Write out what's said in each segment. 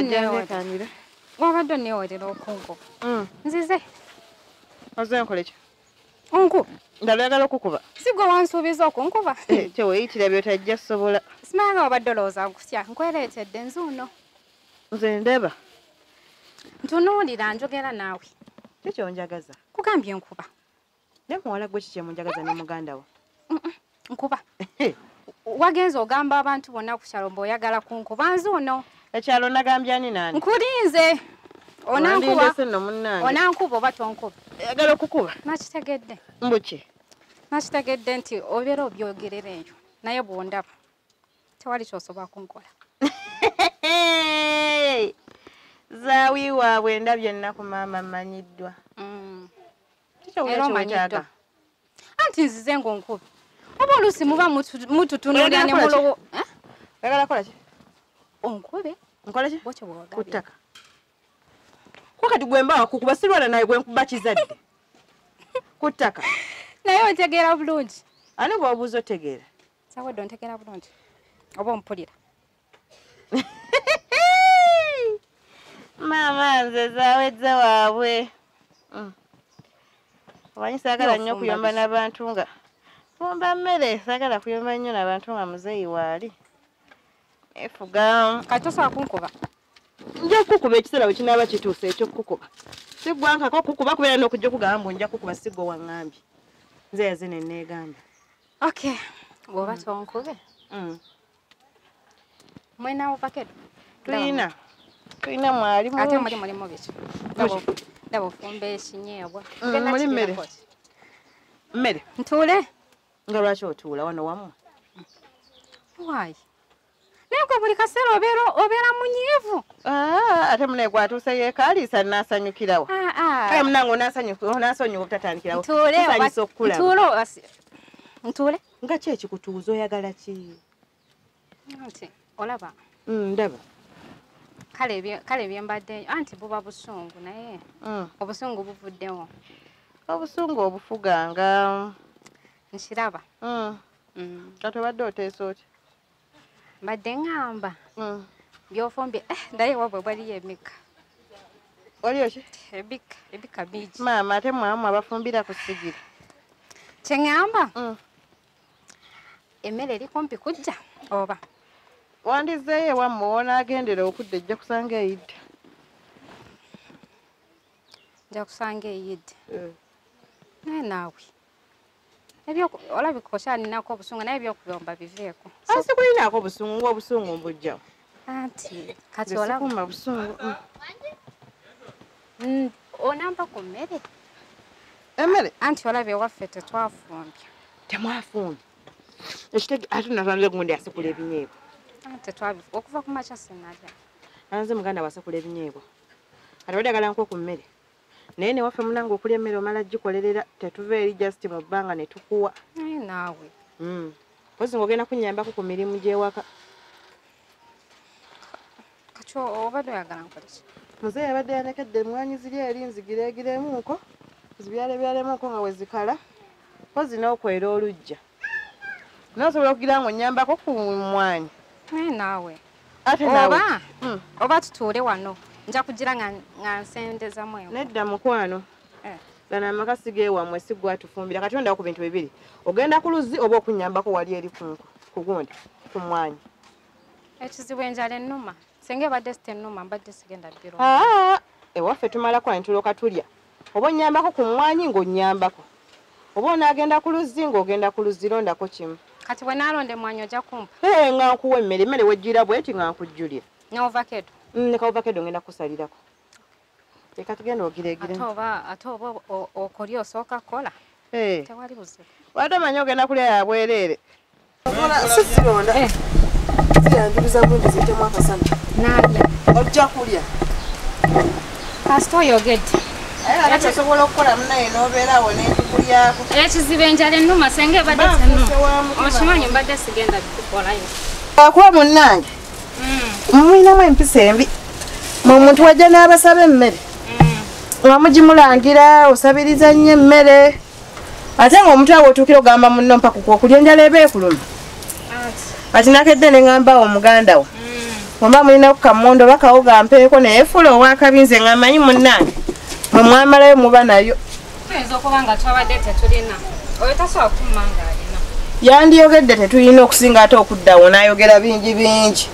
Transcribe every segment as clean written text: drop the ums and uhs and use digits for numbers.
neewolerera. Wabadde neewolerera okunkuba. Nzize. Oze nkoleki? Onkuba. Ndalagala okukuba. Sigwe wansuubiza okunkuba. Kye weeyitira by'otajja sobola. Simanga wabadde olowooza nkutya nkwereetedde nzuuno. Nze ndeba. Ntunuulira njogera naawe. Kyonjagaza. Kugambye nkuba. Ne muwala gwe kiki munjagaza ne muganda wo? Nkuba. Wagenza ogamba abantu bonna ku kyalo oyagala kunkuba nzuuno. Ekyalo nagambye ani nani? Nkulinze. Onankuba. Onankuba oba tonkuba. Yagala okukuba. Nakitegedde. Mbuki. Nakitegedde nti obeera obyogerera eyo naye bw'ondaba tewali ky'osobola kunkola. Zaawi waabwe ndabye ennaku maama mmanyiddwa. Era omanyiddwa. Anti nzize ng'onkubi. Oba oluusi muba mututunuulira ne mulowo. Oyagala kola ki? Onkube. Nkola ki? Bw'otyo bw'ogambye. Ku ttaka. Kati gwe mba wakukuba sirwana naye gwe nkuba kizadde. Ku ttaka. Naye ontegeera bulungi. Ani bw'obuuza otegeera? Sawedde ontegeera bulungi. Oba ompulira. Maama nze zaawedde waabwe. Omanyi saagala nnyo kuyomba n'abantu nga fumba mmere, saagala kuyomba nnyo n'abantu nga muzeeyi waali. Efuga. Kati tosobola kunkuba. Nja kukuba ekiseera bwe kinaaba kituuse eky'okukuba. Siggwankako kukuba kubeera n'okujja okugamba mbu nja kukuba siggo waŋŋambye. Nze yaze ne neegamba. Okay. Bw'oba tonkube. Mwena ovakedo? Tuyina. Tuyina mwalimu. Ate mulimu biki? Ndaba ofumba ekinyeebwa. Muli mmere. Mmere. Ntuule. Nga lwaki otuula wano wamu? Why? Naye gwe buli kaseera obeera munyiivu. Ate munaye gwatuuse yeekaliisa n'asanyukirawo. Kale munange onaasonyiwa obutatandikirawo. Kisanyusa okukulaba. Ntuule. Nga ki ekikutuuza oyagala ki? Anti olaba. Ndaba. Kale byembadde anti buba busungu naye obusungu buvuddewo. Obusungu obufuganga. Nkiraba. Kati obadde oteesa otya? Mbadde ngamba. Byofumbye naye wabwe bwaliyo emika. Waliyo ki? Ebika bingi. Maama ate mwamu abafumbira ku ssigiri. Kye ngamba? Emmere eri kumpi kujja oba? Wandizeeyo ewammwe wonaagendera okudda ejja kusanga eyidde. Nja kusanga eyidde. Naye naawe. Olabika okyalinako obusungu naye ebyokuyomba biveeko. Sikulinaako obusungu ng'obusungu mbujjawo. Anti kati olaba. Sikuma busungu. Onamba ku mmere? Emmere? Anti olaba ewaffe tetwafumbye. Temwafumbye? Ekitege ate nasanze gundi asekula ebinyeebwa. Okuva ku makya sinalya. Anze muganda wasekula ebinyeebwa. Ate badagala nko ku mmere. Naye ne waffe munange okulya emmere omala gikolerera tetuva eri just mu bbanga ne tukuwa. Naye naawe. Pozi ng'ogenda kunnyambako ku mirimu gy'ewaka. Kati obadde oyagala nkola ki? Muzeeyi abadde yanekedde emmwanyi ziri eri nzigireegiremuuko zibyalebyalemuuko nga we zikala. Pozi n'okwera olujja. N'osobola okugira ng'onnyambako ku mmwanyi. Naye naawe. Ate naawe. Oba tutuule wano. Nja kugira nga nsendezamu enku. Nedda mukwano. Gana amaka sigeewammwe siggwa tufumbira. Kati ondawo ku bintu bibiri. Ogenda ku luzzi oba okunnyambako wali eri ku gundi ku mmwanyi. Ekizibu enjala ennuma. Singa ebadde sitennuma mbadde sigenda bbiro. Ewaffe tumalako nituloka tulya. Oba onnyambako ku mmwanyi ng'onnyambako. Oba onaagenda ku luzzi ng'ogenda ku luzzi londako kimu. Kati bwe naalonda emmwanyi ojja kumpa. Nga nkuwa emmere wejjira bweti nga nkujjulira. N'ovakedo. Ne kavovakedo ngenda kusalirako. Leka tugenda ogireegire. Ate oba okolya osooka kola. Tewali buzibu. Wadde omanyi ogenda kulya ya bwereere. Sironda. Ziyanjuluza bulungi ziyitemu akasana. Naalya. Ojja kulya. Kasita oyogedde. Ate osobola okukola munaye n'obeerawo n'ekukulyako. Ekizibu enjala ennuma singa ebadde tennuma. Okimanyi mbadde sigenda bikukolayo. Akuba munnange. Mulinamu empisa embi. Omuntu wajja n'abasaba emmere. Nga mugimulangira osabiriza nnyo emmere. Ate ng'omuntu awo otuukira ogamba munno mpaka okulya enjala eba ekuluma. Kati nakedde ne ŋŋamba omuganda wo. Mama mulina kukamondo bakawoga mpeeko naye fula owakabinze ng'amanyi munnange mwe mwamalayo muba nayo. Tuyinza okuba nga twabadde tetulina oyo tasobola kummanga alina. Yandiyogedde tetulina okusinga ate okuddawo n'ayogera bingi bingi.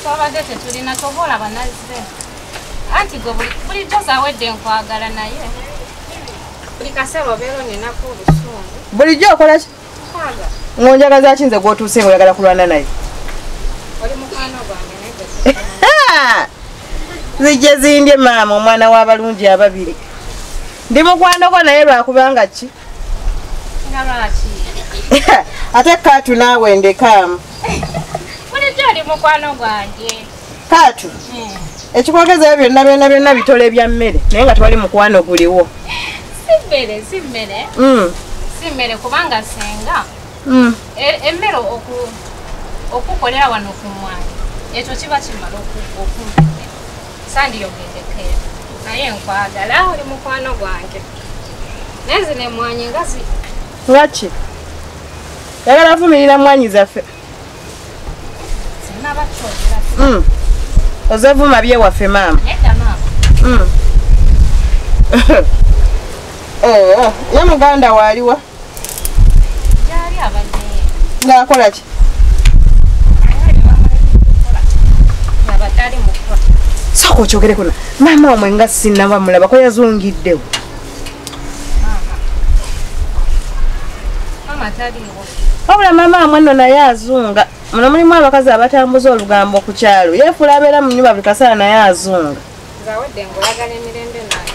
Twabadde tetulina kyova olaba nazze. Anti gwe bulijjo zawedde nkwagala naye buli kaseera obeera oninaku obusungu. Bulijjo okola ki? Kwaga ng'onjagaza ki nze gw'otuuse ng'oyagala kulwana naye? oli mukwano gwange naye zijje zindye maama omwana w'abalungi ababiri. Ndi mukwano gwo naye lwakubanga ki? nga lwaki? Ate Kaatu naawe ndekaamu. Bulijjo oli mukwano gwange. Kaatu ekikwogezayo byonna bitole bya mmere naye nga tewali mukwano guliwo. Si mmere si mmere kubanga senga emmere okukolera wano ku mwanyi ekyo kiba kimala okumenya sandiyogeddekeera naye nkwagala oli mukwano gwange naye zino emwanyi ngaki yagala vumirira mwanyi zaffe sinabakyogera ozevuma byewaffe maama. nedda maama ye muganda waaliwa gyali abadde ng'akola ki? abadde ali mukuba sooka okyogere kuna maama omwe nga sinnaba mulaba ko yazungiddewo. maama taliiwo wabula maama amwe nno naye azunga. Muno mulimu abakazi abatambuza olugambo ku kyalo yeefula abeera mu nnyumba buli kaseera naye azunga. zawedde ng'oyagala emirembe naye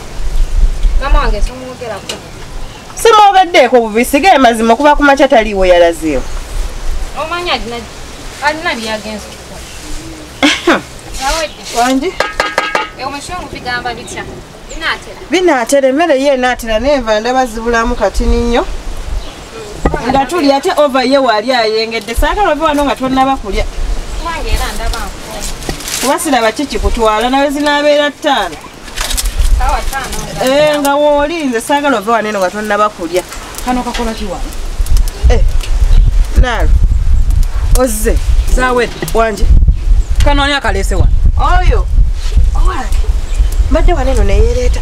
maama wange tomwogerako. Simwogeddeeko bubi sige mazima okuba ku makya taliiwo yalazeewo. omanyi alina byagenza okukola. zawedde wangi omushongu bigamba bitya binaatera binaatera emmere ye enaatera nenva ndaba zibulamu katini nnyo nga tuli ate ova ye waali ayengedde saagala ove wano nga tonnaba kulya kubange era ndaba nfuna kuba siraba kiki kutwala nawe zinaabeera 5 sawa 5 nga woolinze saagala ove wano eno nga tonnaba kulya. Kano kakola ki wano? Naalo ozze Zawedde wangi kano ani akalese wano? oyo owange mbadde wano eno neyereeta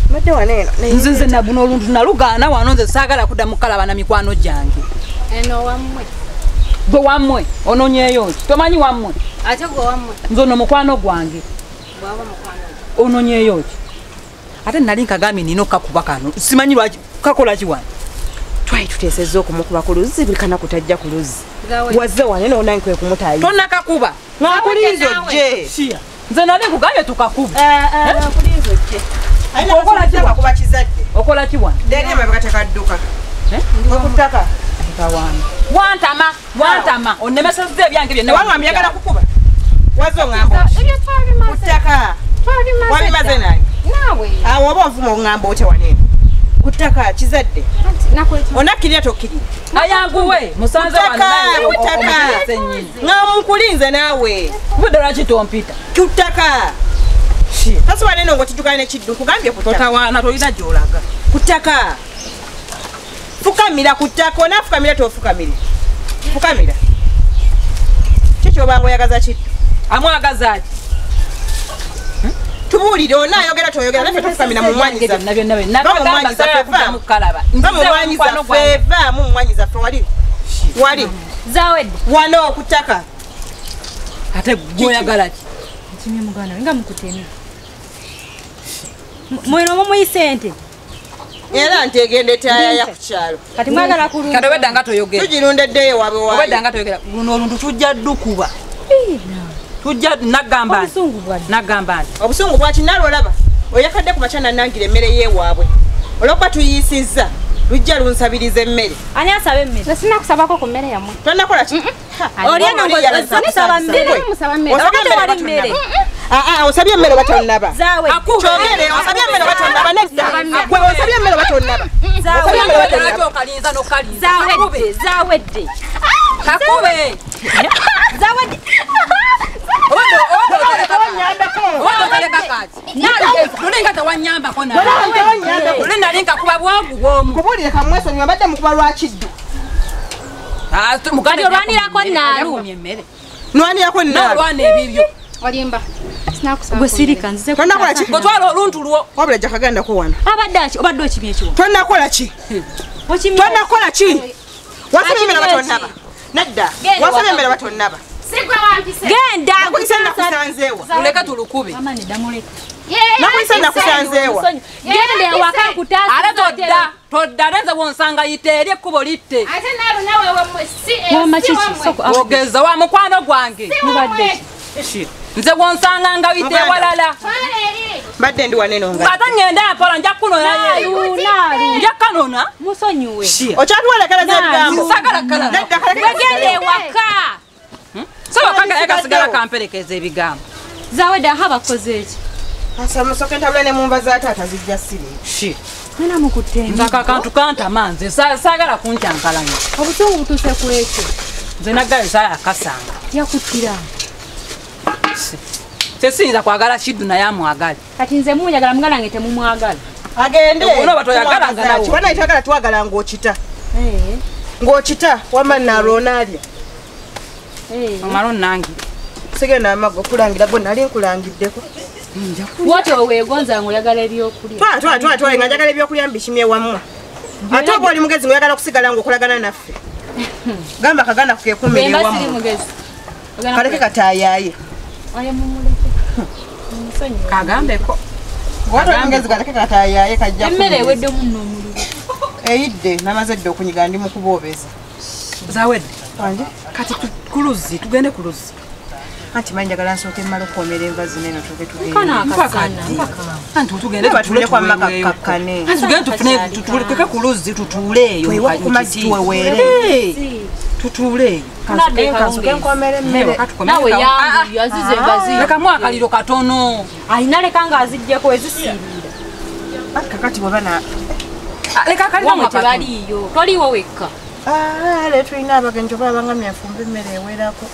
mbadde wano eno Nze nabuno oluntu nalugaana wano nze saagala kuddamu kalaba na mikwano gyange. eno wammwe Gwe wammwe ononyeeyo nti tomanyi wammwe ate gwe wammwe nze ono mukwano gwange bwaba mukwano ononyeeyo ki? Ate nali nkagambye nina okakuba kano simanyi lwaki kakola ki wano? twali tuteesezza okumukuba ku luzzi buli kana kutajja ku luzzi Zawedde. wazze wano eno onange kwe kumutaayi Tonnakakuba ng'akuliiza ojje siya nze nali nkugambye tukakuba. ng'akuliiza ojje Okola ki wano? kuba kizadde Okola ki wano? deri emabega tekadduka okuttaka Wantama onnemesezza ebyange byonna wanga myagala kukuba wazze oŋŋamba ebyo twabimaze kuttaka wabimaze nange naawe awo oba onvuma oŋŋamba otya waneeno ku ttaka kizadde onakkirira tokkirira ayanguwe musanze kuttaka nga mukulinze naawe budde lwaki tompita ku ttaka tasobola neno ng'okijjukana nekiddu kugambye ku ttaka totawaana tolina gy'olaga ku ttaka fukamira ku ttaka onaafukamira tofukamire fukamira kikyobanga oyagaza kiddu amwagaza ati tubuulire onaayogera toyogera naffe tufukamira mu mwanyi zaffe vaamu mu mwanyi zaffe wali Zawedde wano ku ttaka ate gwoyagala ki? Kimye muganda nga mukutemi. Mweno mumuyi sente. era ntegende tayaya ku kyalo Kati mwagala kulunga. Kati obedda nga toyogera tugirundeddeyo wabe obedda waali nga toyogera luno oluntu tujja ddukuba tujja Obusungu bwadde. nagamba nti obusungu bwakinala olaba oyakadde ku makya nanangira emmere yeewaabwe olwokuba tuyiisizza lujja lunsabiriza emmere Ani asaba emmere? sina kusabako ku mmere yammwe tonnakola ki Oli eno ngosaba mmere. musaba mmere Obadde wali mmere. osabye emmere oba tonnaba Zawedde. kyogere osabye emmere oba tonnaba nedda gwe osabye emmere oba tonnaba okalinza nokalinza Zawedde. kakube Zawedde. lulinga tewanyambako luli nali nkakuba bwangu bwomu kubuulire kamwesonyiwa mbadde mukuba lwakiddu Kati olwanirako naalu. emmere Nwani yako nalo. Nalwana ebibyo. Olimba. Sinakusaba. Gwe sirika nzize Tonakola ki? Gotwala oluntu lwo. Wabula jakaganda ko wana. abadde obadde okimye ekiwa Tonakola ki? Tonakola ki? Wasabye mbere batonnaba. Nedda. Wasabye mbere batonnaba. Sigwa wampise. genda Nakulisana kusanzeewa. Tuleka tulukube. amani damuleka Nakulisana kusanzeewa. genda ewaka kutaasa Ale todda lenze wonsanga yiteerye ekkubo litte. Ate nalo nawe wama kiki soko Ogeza wa mukwano gwange. mubadde Nze wonsanga nga wite walala. Badde ndi waneno nga. Kata ngenda apola nja kunona ye. naalu Nja kanona. musonyiwe Okyatuwala kala z'ebigambo. Sagala kala. Nedda kala genda ewaka Saba kanga ekasigala kamperekeza ebigambo. zawedde aha bakoze eki Asa musoke ntabula ne mumba za taata zijja siri. nena mukutte Nzaka akantu kantama nze saagala kunkyankalanya. obusungu butuuse ku ekyo Nze naggayo saaya akasanga. yakuttira Tesiyinza kwagala Kiddu naye amwagale. kati nze munjagala mugala nge temumwagala Agende. Ono batoyagala nga nawo. Wana itagala twagala ng'okita. Ng'okita wama nalonalya. Omalo nange. Sigenda amago kulangira gwe nali nkulangiddeko. wotyo weegonza ng'oyagala ebyokulya Twala nga njagala ebyokulya mbikimye wamu. Ate oba oli mugezi ng'oyagala kusigala ng'okolagana naffe. Gamba kaganda kukekumira bemba siri wamu. mugezi Kaleke kataayaye. oyo mumuleke musonyiwe Kagambeko. Watu mugezi kaleke kataayaye kajja emmere eweddemu nno omuliro eyidde namaze dde okunyiga ndi mu kuboobeza. Zawedde. Wanje? Kati kuluzi tugende kuluzi. Anti manyi njagala nsooke mmala okukomera enva zino eno tuge tugende. kana Mpaka akasana ddi? Anti tugende Batule kwa maka kakkane. Tugende tufune tutuleke kuluzi tutuuleeyo. Twewa ku mazzi tuweweere. Tutuuleeyo. Nadde Kansuke kawungeezi. nkomere emmere. nawe yangu yazize envazi Lekamu akaliro katono. alina leka ng'aziggyako ezisiirira Kakati bwe bana Leka akaliro wamwe katono. tebaliiyo toliiwo wekka leero tulina abagenyi obalaba nga myafumba emmere ewerako.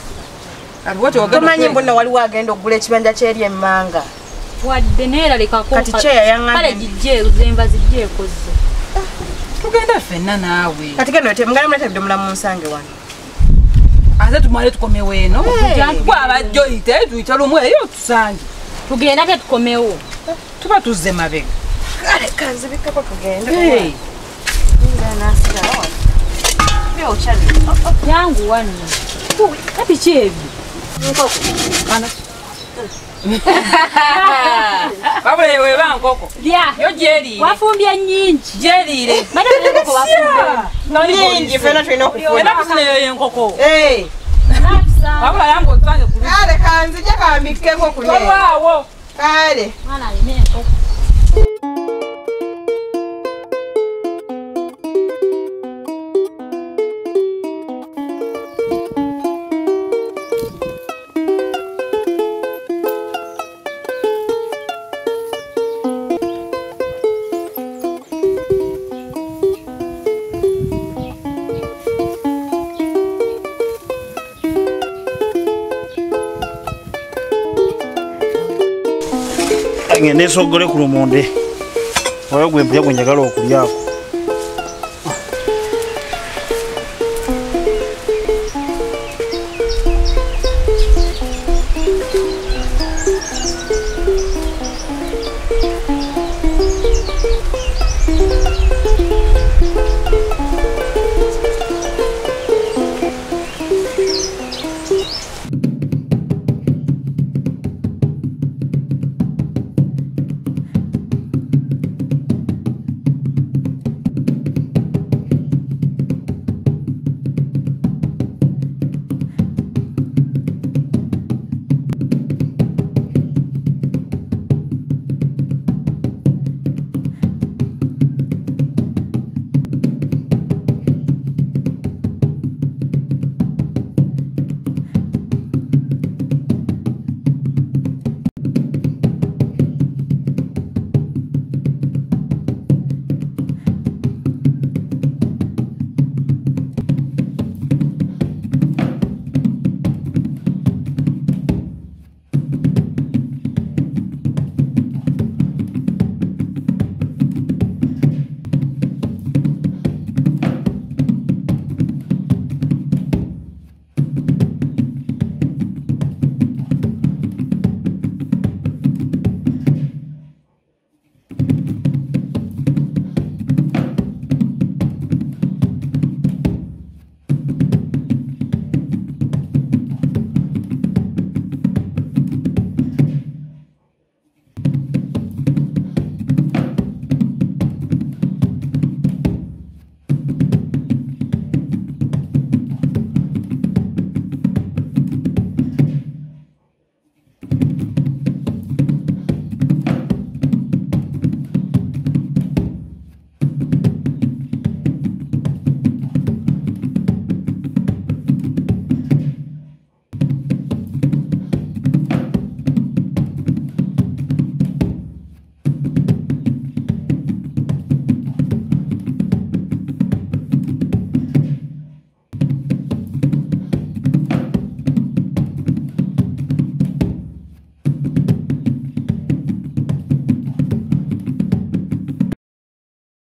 Tomanyi mbonna waliwo agenda okugula ekibanja ky'eri emmanga. wadde neeralekako Kati kyeya yaŋŋambye. kale gijje enva zijje ekozze Tugenda ffenna naawe. Kati genda mugala muleetedde omulamu munsange wano. Ate tumale tukomewo eno. Bw'abajja oyite tuyita lumu eyo tusange. tugenda tetukomewo Tuba tuzze mabega. Kale kanzibikeko tugende. yangu wanno kati kyebyo Wabula yewe bankoko. lya Yo gyeriire. wafumbye nnyingi Gyeriire. mate enkoko wafumbe Nyingi ffenna tulina okufuna. Wena kufunayo y'enkoko. Wabula yange otusange ku luzi. Kale kanzije kambikkeko ku ne. Olwawo. Kale. mwana alina enkoko ngende sogole ku lumonde oyo gwe mpya gwe njagala okulyako